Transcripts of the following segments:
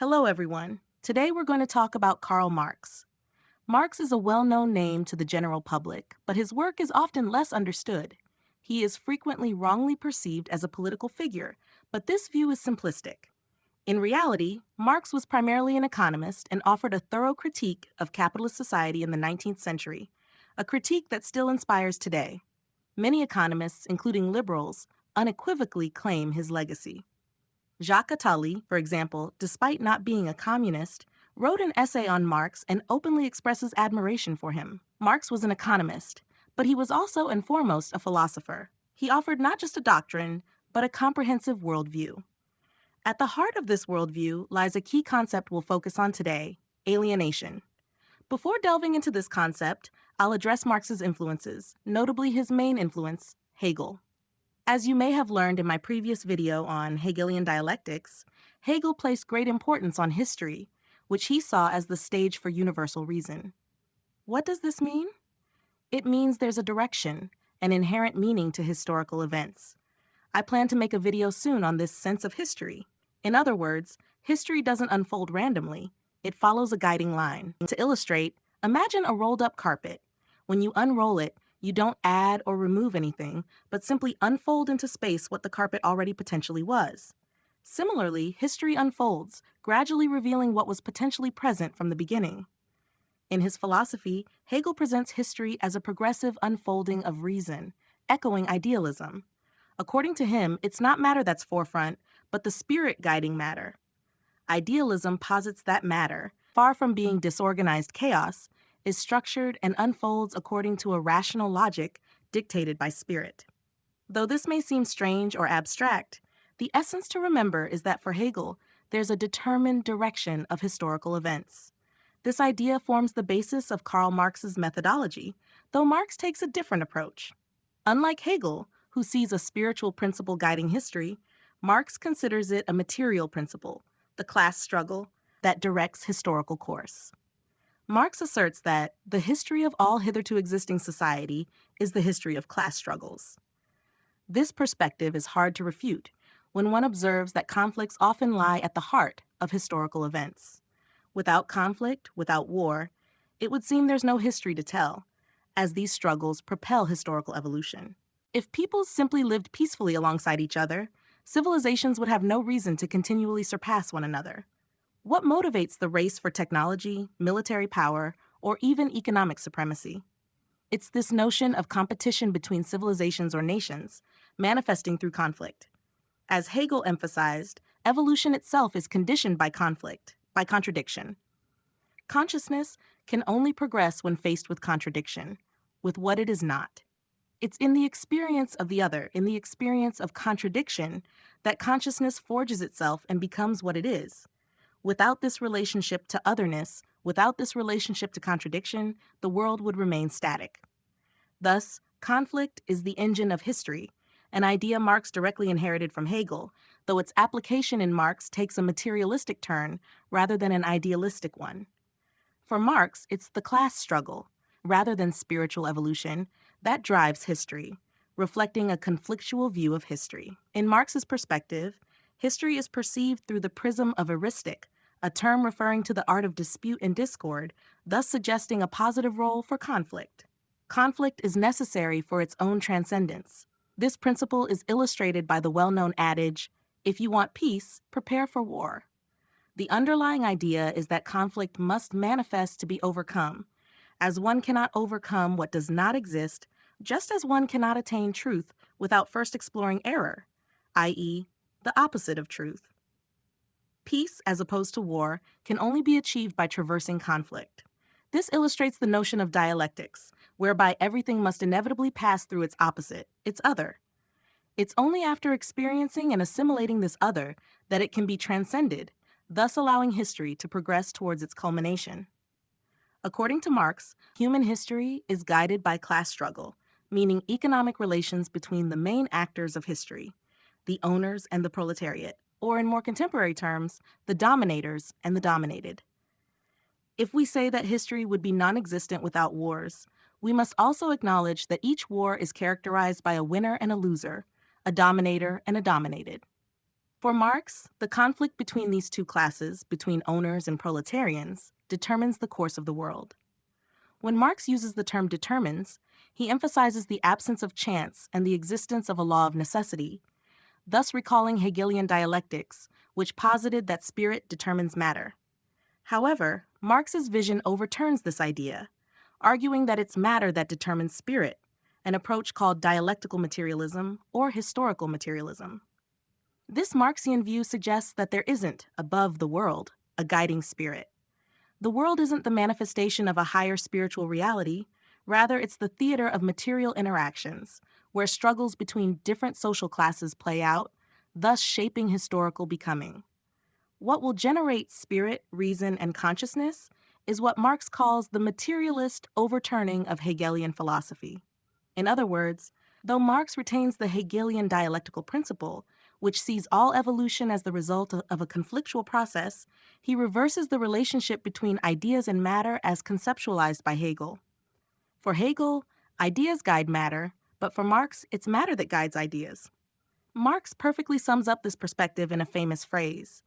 Hello, everyone. Today we're going to talk about Karl Marx. Marx is a well-known name to the general public, but his work is often less understood. He is frequently wrongly perceived as a political figure, but this view is simplistic. In reality, Marx was primarily an economist and offered a thorough critique of capitalist society in the 19th century, a critique that still inspires today. Many economists, including liberals, unequivocally claim his legacy. Jacques Attali, for example, despite not being a communist, wrote an essay on Marx and openly expresses admiration for him. Marx was an economist, but he was also and foremost a philosopher. He offered not just a doctrine, but a comprehensive worldview. At the heart of this worldview lies a key concept we'll focus on today: alienation. Before delving into this concept, I'll address Marx's influences, notably his main influence, Hegel. As you may have learned in my previous video on Hegelian dialectics, Hegel placed great importance on history, which he saw as the stage for universal reason. What does this mean? It means there's a direction, an inherent meaning to historical events. I plan to make a video soon on this sense of history. In other words, history doesn't unfold randomly. It follows a guiding line. To illustrate, imagine a rolled-up carpet. When you unroll it, you don't add or remove anything, but simply unfold into space what the carpet already potentially was. Similarly, history unfolds, gradually revealing what was potentially present from the beginning. In his philosophy, Hegel presents history as a progressive unfolding of reason, echoing idealism. According to him, it's not matter that's forefront, but the spirit guiding matter. Idealism posits that matter, far from being disorganized chaos, is structured and unfolds according to a rational logic dictated by spirit. Though this may seem strange or abstract, the essence to remember is that for Hegel, there's a determined direction of historical events. This idea forms the basis of Karl Marx's methodology, though Marx takes a different approach. Unlike Hegel, who sees a spiritual principle guiding history, Marx considers it a material principle, the class struggle, that directs historical course. Marx asserts that the history of all hitherto existing society is the history of class struggles. This perspective is hard to refute when one observes that conflicts often lie at the heart of historical events. Without conflict, without war, it would seem there's no history to tell, as these struggles propel historical evolution. If peoples simply lived peacefully alongside each other, civilizations would have no reason to continually surpass one another. What motivates the race for technology, military power, or even economic supremacy? It's this notion of competition between civilizations or nations, manifesting through conflict. As Hegel emphasized, evolution itself is conditioned by conflict, by contradiction. Consciousness can only progress when faced with contradiction, with what it is not. It's in the experience of the other, in the experience of contradiction, that consciousness forges itself and becomes what it is. Without this relationship to otherness, without this relationship to contradiction, the world would remain static. Thus, conflict is the engine of history, an idea Marx directly inherited from Hegel, though its application in Marx takes a materialistic turn rather than an idealistic one. For Marx, it's the class struggle, rather than spiritual evolution, that drives history, reflecting a conflictual view of history. In Marx's perspective, history is perceived through the prism of heuristic, a term referring to the art of dispute and discord, thus suggesting a positive role for conflict. Conflict is necessary for its own transcendence. This principle is illustrated by the well-known adage, "If you want peace, prepare for war." The underlying idea is that conflict must manifest to be overcome, as one cannot overcome what does not exist, just as one cannot attain truth without first exploring error, i.e., the opposite of truth. Peace, as opposed to war, can only be achieved by traversing conflict. This illustrates the notion of dialectics, whereby everything must inevitably pass through its opposite, its other. It's only after experiencing and assimilating this other that it can be transcended, thus allowing history to progress towards its culmination. According to Marx, human history is guided by class struggle, meaning economic relations between the main actors of history, the owners and the proletariat, or in more contemporary terms, the dominators and the dominated. If we say that history would be non-existent without wars, we must also acknowledge that each war is characterized by a winner and a loser, a dominator and a dominated. For Marx, the conflict between these two classes, between owners and proletarians, determines the course of the world. When Marx uses the term determines, he emphasizes the absence of chance and the existence of a law of necessity, thus recalling Hegelian dialectics, which posited that spirit determines matter. However, Marx's vision overturns this idea, arguing that it's matter that determines spirit, an approach called dialectical materialism or historical materialism. This Marxian view suggests that there isn't, above the world, a guiding spirit. The world isn't the manifestation of a higher spiritual reality, rather it's the theater of material interactions, where struggles between different social classes play out, thus shaping historical becoming. What will generate spirit, reason, and consciousness is what Marx calls the materialist overturning of Hegelian philosophy. In other words, though Marx retains the Hegelian dialectical principle, which sees all evolution as the result of a conflictual process, he reverses the relationship between ideas and matter as conceptualized by Hegel. For Hegel, ideas guide matter, but for Marx, it's matter that guides ideas. Marx perfectly sums up this perspective in a famous phrase.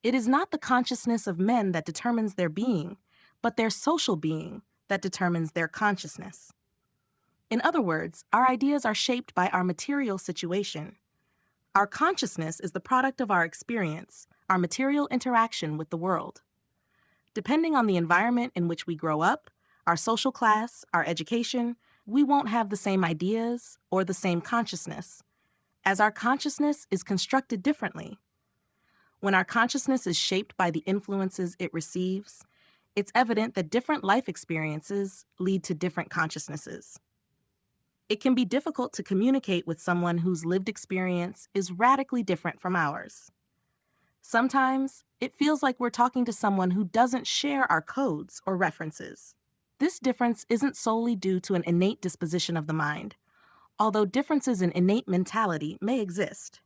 It is not the consciousness of men that determines their being, but their social being that determines their consciousness. In other words, our ideas are shaped by our material situation. Our consciousness is the product of our experience, our material interaction with the world. Depending on the environment in which we grow up, our social class, our education, we won't have the same ideas or the same consciousness, as our consciousness is constructed differently. When our consciousness is shaped by the influences it receives, it's evident that different life experiences lead to different consciousnesses. It can be difficult to communicate with someone whose lived experience is radically different from ours. Sometimes, it feels like we're talking to someone who doesn't share our codes or references. This difference isn't solely due to an innate disposition of the mind, although differences in innate mentality may exist.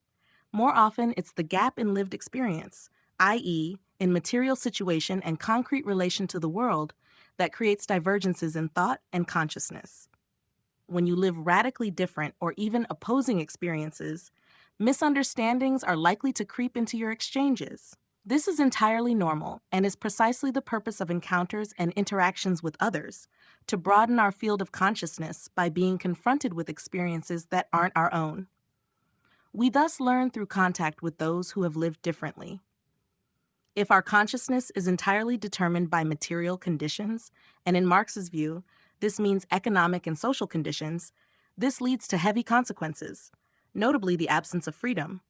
More often, it's the gap in lived experience, i.e., in material situation and concrete relation to the world, that creates divergences in thought and consciousness. When you live radically different or even opposing experiences, misunderstandings are likely to creep into your exchanges. This is entirely normal and is precisely the purpose of encounters and interactions with others, to broaden our field of consciousness by being confronted with experiences that aren't our own. We thus learn through contact with those who have lived differently. If our consciousness is entirely determined by material conditions, and in Marx's view, this means economic and social conditions, this leads to heavy consequences, notably the absence of freedom.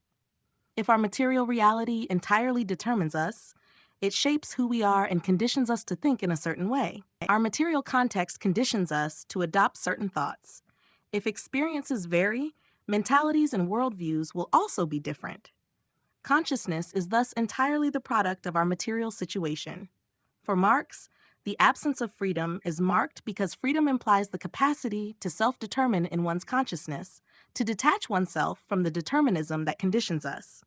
If our material reality entirely determines us, it shapes who we are and conditions us to think in a certain way. Our material context conditions us to adopt certain thoughts. If experiences vary, mentalities and worldviews will also be different. Consciousness is thus entirely the product of our material situation. For Marx, the absence of freedom is marked because freedom implies the capacity to self-determine in one's consciousness, to detach oneself from the determinism that conditions us.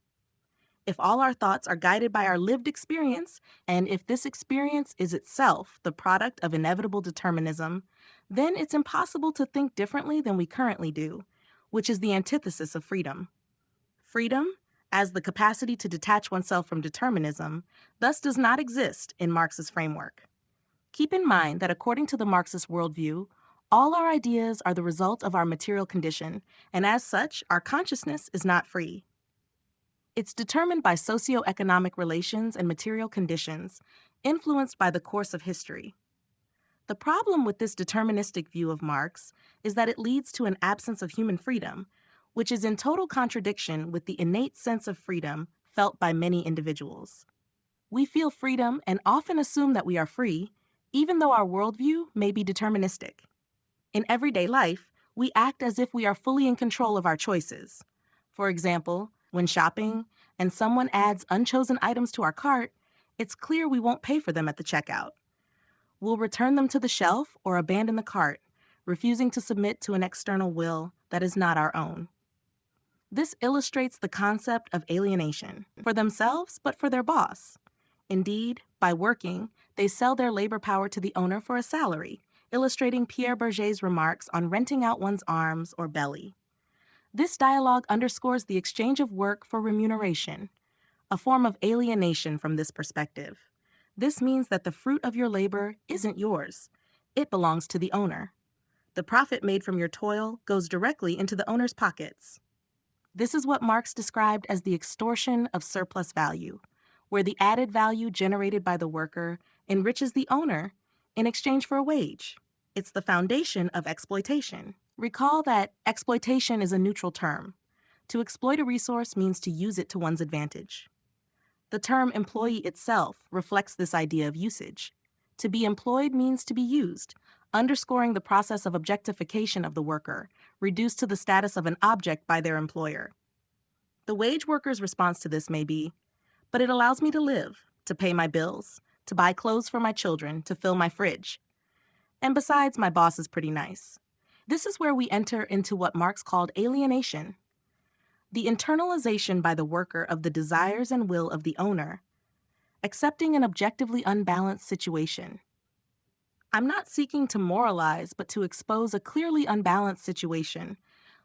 If all our thoughts are guided by our lived experience, and if this experience is itself the product of inevitable determinism, then it's impossible to think differently than we currently do, which is the antithesis of freedom. Freedom, as the capacity to detach oneself from determinism, thus does not exist in Marx's framework. Keep in mind that according to the Marxist worldview, all our ideas are the result of our material condition, and as such, our consciousness is not free. It's determined by socioeconomic relations and material conditions, influenced by the course of history. The problem with this deterministic view of Marx is that it leads to an absence of human freedom, which is in total contradiction with the innate sense of freedom felt by many individuals. We feel freedom and often assume that we are free, even though our worldview may be deterministic. In everyday life, we act as if we are fully in control of our choices. For example, when shopping and someone adds unchosen items to our cart, it's clear we won't pay for them at the checkout. We'll return them to the shelf or abandon the cart, refusing to submit to an external will that is not our own. This illustrates the concept of alienation, for themselves but for their boss. Indeed, by working, they sell their labor power to the owner for a salary, illustrating Pierre Bourget's remarks on renting out one's arms or belly. This dialogue underscores the exchange of work for remuneration, a form of alienation from this perspective. This means that the fruit of your labor isn't yours. It belongs to the owner. The profit made from your toil goes directly into the owner's pockets. This is what Marx described as the extortion of surplus value, where the added value generated by the worker enriches the owner in exchange for a wage. It's the foundation of exploitation. Recall that exploitation is a neutral term. To exploit a resource means to use it to one's advantage. The term employee itself reflects this idea of usage. To be employed means to be used, underscoring the process of objectification of the worker, reduced to the status of an object by their employer. The wage worker's response to this may be, "But it allows me to live, to pay my bills, to buy clothes for my children, to fill my fridge. And besides, my boss is pretty nice." This is where we enter into what Marx called alienation, the internalization by the worker of the desires and will of the owner, accepting an objectively unbalanced situation. I'm not seeking to moralize, but to expose a clearly unbalanced situation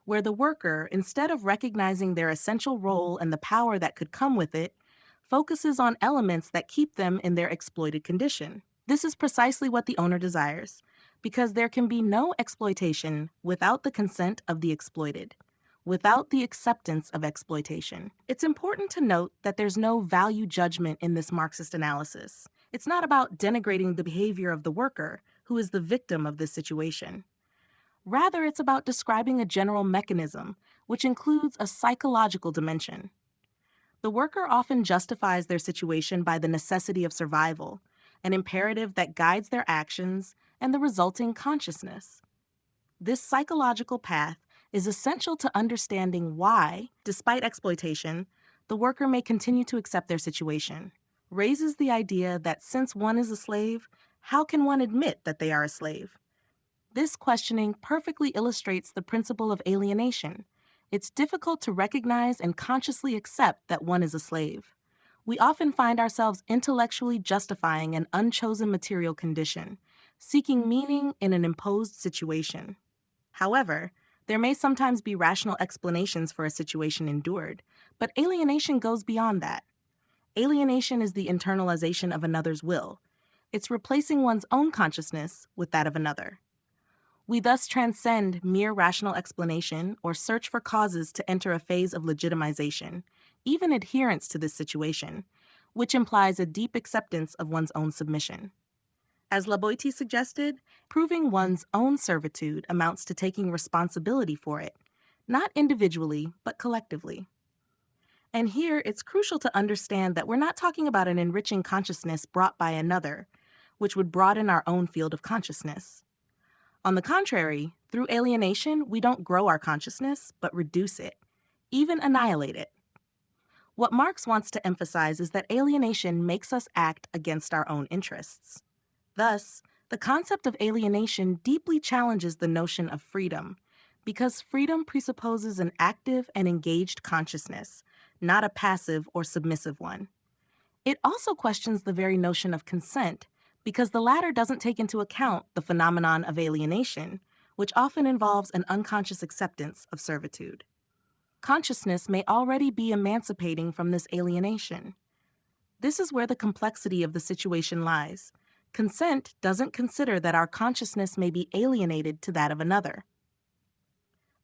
where the worker, instead of recognizing their essential role and the power that could come with it, focuses on elements that keep them in their exploited condition. This is precisely what the owner desires, because there can be no exploitation without the consent of the exploited, without the acceptance of exploitation. It's important to note that there's no value judgment in this Marxist analysis. It's not about denigrating the behavior of the worker, who is the victim of this situation. Rather, it's about describing a general mechanism, which includes a psychological dimension. The worker often justifies their situation by the necessity of survival, an imperative that guides their actions and the resulting consciousness. This psychological path is essential to understanding why, despite exploitation, the worker may continue to accept their situation. Raises the idea that since one is a slave, how can one admit that they are a slave? This questioning perfectly illustrates the principle of alienation. It's difficult to recognize and consciously accept that one is a slave. We often find ourselves intellectually justifying an unchosen material condition, seeking meaning in an imposed situation. However, there may sometimes be rational explanations for a situation endured, but alienation goes beyond that. Alienation is the internalization of another's will. It's replacing one's own consciousness with that of another. We thus transcend mere rational explanation or search for causes to enter a phase of legitimization, even adherence to this situation, which implies a deep acceptance of one's own submission. As Laboiti suggested, proving one's own servitude amounts to taking responsibility for it, not individually, but collectively. And here, it's crucial to understand that we're not talking about an enriching consciousness brought by another, which would broaden our own field of consciousness. On the contrary, through alienation, we don't grow our consciousness, but reduce it, even annihilate it. What Marx wants to emphasize is that alienation makes us act against our own interests. Thus, the concept of alienation deeply challenges the notion of freedom, because freedom presupposes an active and engaged consciousness, not a passive or submissive one. It also questions the very notion of consent, because the latter doesn't take into account the phenomenon of alienation, which often involves an unconscious acceptance of servitude. Consciousness may already be emancipating from this alienation. This is where the complexity of the situation lies. Consent doesn't consider that our consciousness may be alienated to that of another.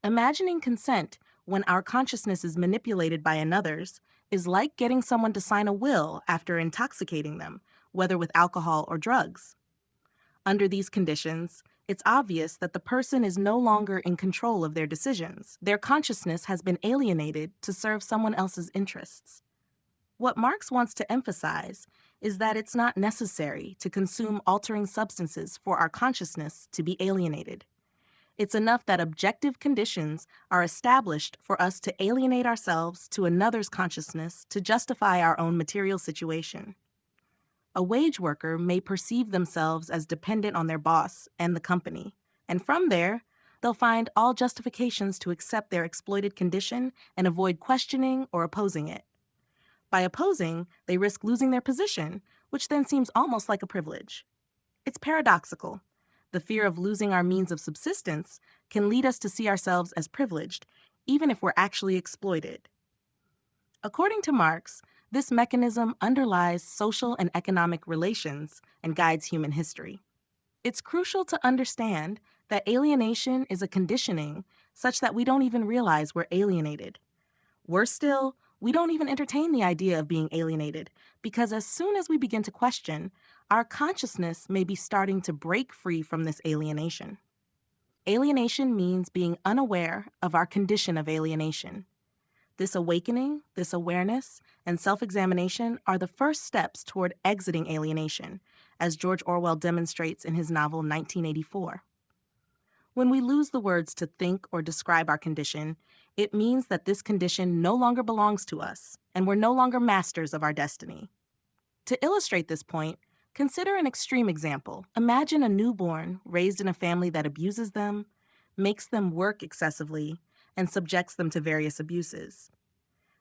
Imagining consent when our consciousness is manipulated by another's is like getting someone to sign a will after intoxicating them, whether with alcohol or drugs. Under these conditions, it's obvious that the person is no longer in control of their decisions. Their consciousness has been alienated to serve someone else's interests. What Marx wants to emphasize is that it's not necessary to consume altering substances for our consciousness to be alienated. It's enough that objective conditions are established for us to alienate ourselves to another's consciousness to justify our own material situation. A wage worker may perceive themselves as dependent on their boss and the company, and from there, they'll find all justifications to accept their exploited condition and avoid questioning or opposing it. By opposing, they risk losing their position, which then seems almost like a privilege. It's paradoxical. The fear of losing our means of subsistence can lead us to see ourselves as privileged, even if we're actually exploited. According to Marx, this mechanism underlies social and economic relations and guides human history. It's crucial to understand that alienation is a conditioning such that we don't even realize we're alienated. Worse still, we don't even entertain the idea of being alienated because as soon as we begin to question, our consciousness may be starting to break free from this alienation. Alienation means being unaware of our condition of alienation. This awakening, this awareness, and self-examination are the first steps toward exiting alienation, as George Orwell demonstrates in his novel 1984. When we lose the words to think or describe our condition, it means that this condition no longer belongs to us, and we're no longer masters of our destiny. To illustrate this point, consider an extreme example. Imagine a newborn raised in a family that abuses them, makes them work excessively, and subjects them to various abuses.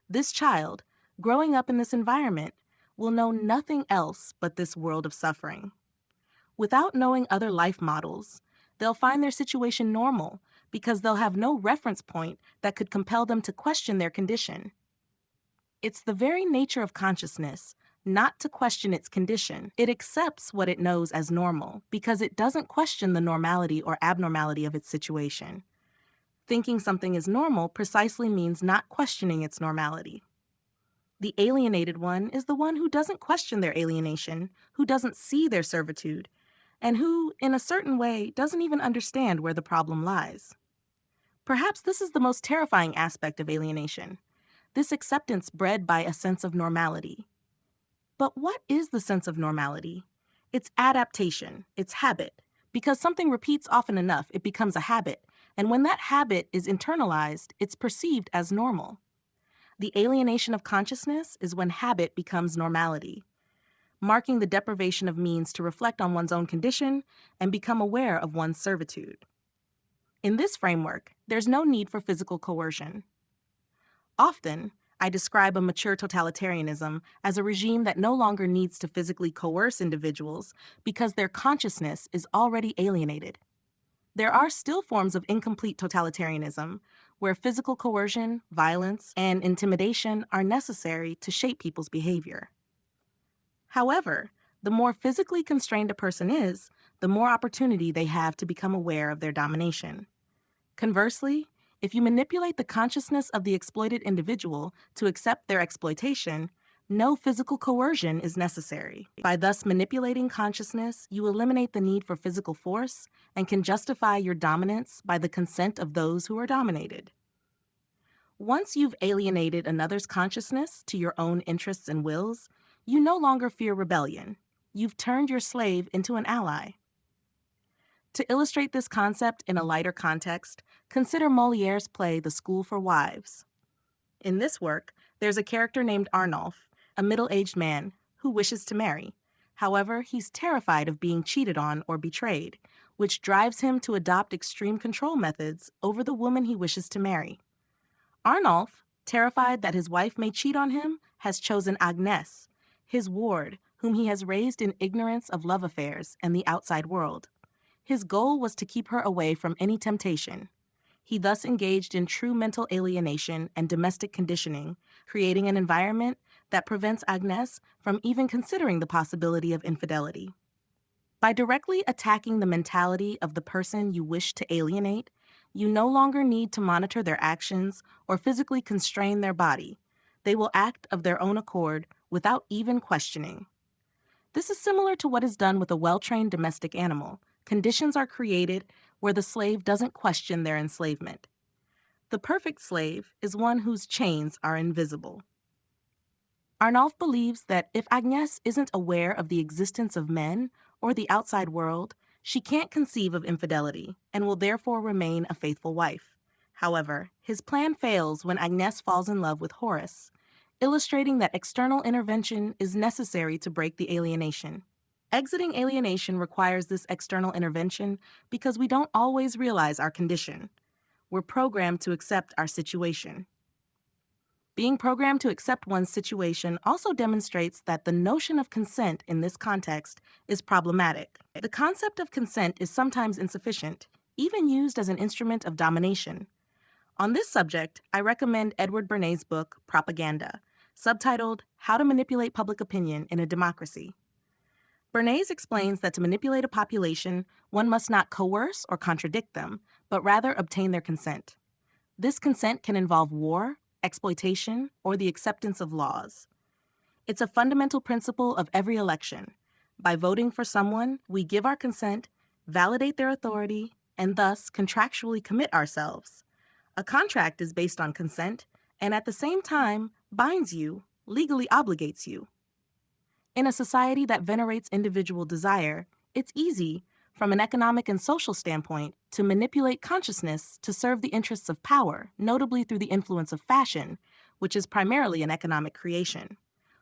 This child, growing up in this environment, will know nothing else but this world of suffering. Without knowing other life models, they'll find their situation normal because they'll have no reference point that could compel them to question their condition. It's the very nature of consciousness not to question its condition. It accepts what it knows as normal because it doesn't question the normality or abnormality of its situation. Thinking something is normal precisely means not questioning its normality. The alienated one is the one who doesn't question their alienation, who doesn't see their servitude, and who, in a certain way, doesn't even understand where the problem lies. Perhaps this is the most terrifying aspect of alienation, this acceptance bred by a sense of normality. But what is the sense of normality? It's adaptation, it's habit. Because something repeats often enough, it becomes a habit, and when that habit is internalized, it's perceived as normal. The alienation of consciousness is when habit becomes normality, marking the deprivation of means to reflect on one's own condition and become aware of one's servitude. In this framework, there's no need for physical coercion. Often, I describe a mature totalitarianism as a regime that no longer needs to physically coerce individuals because their consciousness is already alienated. There are still forms of incomplete totalitarianism where physical coercion, violence, and intimidation are necessary to shape people's behavior. However, the more physically constrained a person is, the more opportunity they have to become aware of their domination. Conversely, if you manipulate the consciousness of the exploited individual to accept their exploitation, no physical coercion is necessary. By thus manipulating consciousness, you eliminate the need for physical force and can justify your dominance by the consent of those who are dominated. Once you've alienated another's consciousness to your own interests and wills, you no longer fear rebellion. You've turned your slave into an ally. To illustrate this concept in a lighter context, consider Molière's play The School for Wives. In this work, there's a character named Arnulf, a middle-aged man who wishes to marry. However, he's terrified of being cheated on or betrayed, which drives him to adopt extreme control methods over the woman he wishes to marry. Arnulf, terrified that his wife may cheat on him, has chosen Agnès, his ward, whom he has raised in ignorance of love affairs and the outside world. His goal was to keep her away from any temptation. He thus engaged in true mental alienation and domestic conditioning, creating an environment that prevents Agnès from even considering the possibility of infidelity. By directly attacking the mentality of the person you wish to alienate, you no longer need to monitor their actions or physically constrain their body. They will act of their own accord without even questioning. This is similar to what is done with a well-trained domestic animal. Conditions are created where the slave doesn't question their enslavement. The perfect slave is one whose chains are invisible. Arnulf believes that if Agnès isn't aware of the existence of men or the outside world, she can't conceive of infidelity and will therefore remain a faithful wife. However, his plan fails when Agnès falls in love with Horace, illustrating that external intervention is necessary to break the alienation. Exiting alienation requires this external intervention because we don't always realize our condition. We're programmed to accept our situation. Being programmed to accept one's situation also demonstrates that the notion of consent in this context is problematic. The concept of consent is sometimes insufficient, even used as an instrument of domination. On this subject, I recommend Edward Bernays' book, Propaganda, subtitled How to Manipulate Public Opinion in a Democracy. Bernays explains that to manipulate a population, one must not coerce or contradict them, but rather obtain their consent. This consent can involve war, exploitation, or the acceptance of laws. It's a fundamental principle of every election. By voting for someone, we give our consent, validate their authority, and thus contractually commit ourselves. A contract is based on consent and at the same time binds you, legally obligates you. In a society that venerates individual desire, it's easy, from an economic and social standpoint, to manipulate consciousness to serve the interests of power, notably through the influence of fashion, which is primarily an economic creation.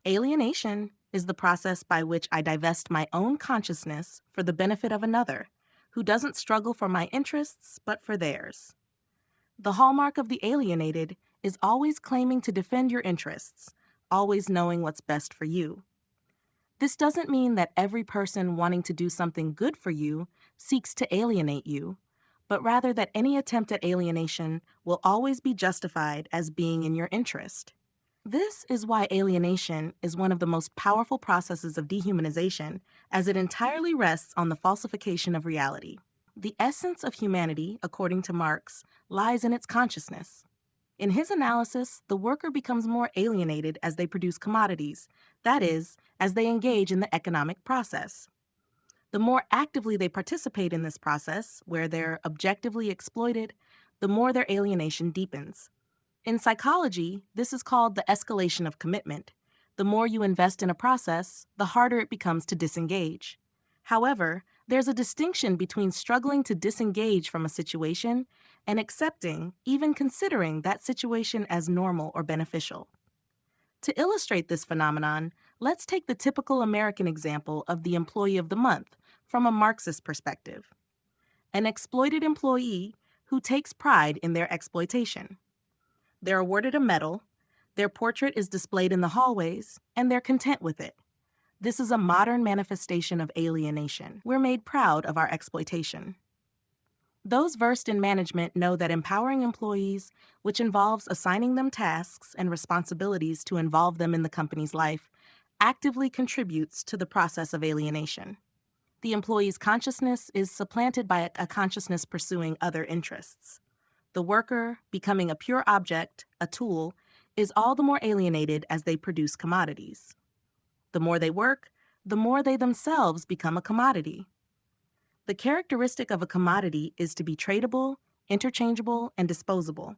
Alienation is the process by which I divest my own consciousness for the benefit of another, who doesn't struggle for my interests but for theirs. The hallmark of the alienated is always claiming to defend your interests, always knowing what's best for you. This doesn't mean that every person wanting to do something good for you seeks to alienate you, but rather that any attempt at alienation will always be justified as being in your interest. This is why alienation is one of the most powerful processes of dehumanization, as it entirely rests on the falsification of reality. The essence of humanity, according to Marx, lies in its consciousness. In his analysis, the worker becomes more alienated as they produce commodities, that is, as they engage in the economic process. The more actively they participate in this process, where they're objectively exploited, the more their alienation deepens. In psychology, this is called the escalation of commitment. The more you invest in a process, the harder it becomes to disengage. However, there's a distinction between struggling to disengage from a situation and accepting, even considering that situation as normal or beneficial. To illustrate this phenomenon, let's take the typical American example of the employee of the month from a Marxist perspective. An exploited employee who takes pride in their exploitation. They're awarded a medal, their portrait is displayed in the hallways, and they're content with it. This is a modern manifestation of alienation. We're made proud of our exploitation. Those versed in management know that empowering employees, which involves assigning them tasks and responsibilities to involve them in the company's life, actively contributes to the process of alienation. The employee's consciousness is supplanted by a consciousness pursuing other interests. The worker, becoming a pure object, a tool, is all the more alienated as they produce commodities. The more they work, the more they themselves become a commodity. The characteristic of a commodity is to be tradable, interchangeable, and disposable.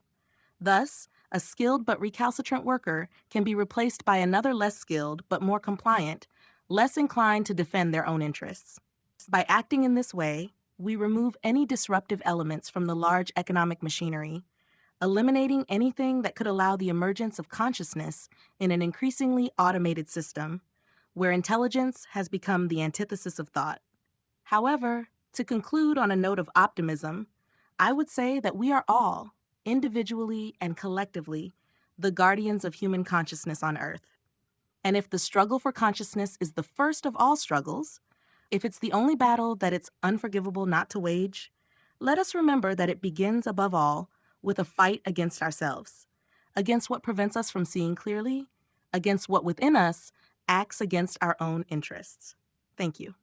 Thus, a skilled but recalcitrant worker can be replaced by another less skilled but more compliant, less inclined to defend their own interests. By acting in this way, we remove any disruptive elements from the large economic machinery, eliminating anything that could allow the emergence of consciousness in an increasingly automated system, where intelligence has become the antithesis of thought. However, to conclude on a note of optimism, I would say that we are all, individually and collectively, the guardians of human consciousness on Earth. And if the struggle for consciousness is the first of all struggles, if it's the only battle that it's unforgivable not to wage, let us remember that it begins above all with a fight against ourselves, against what prevents us from seeing clearly, against what within us acts against our own interests. Thank you.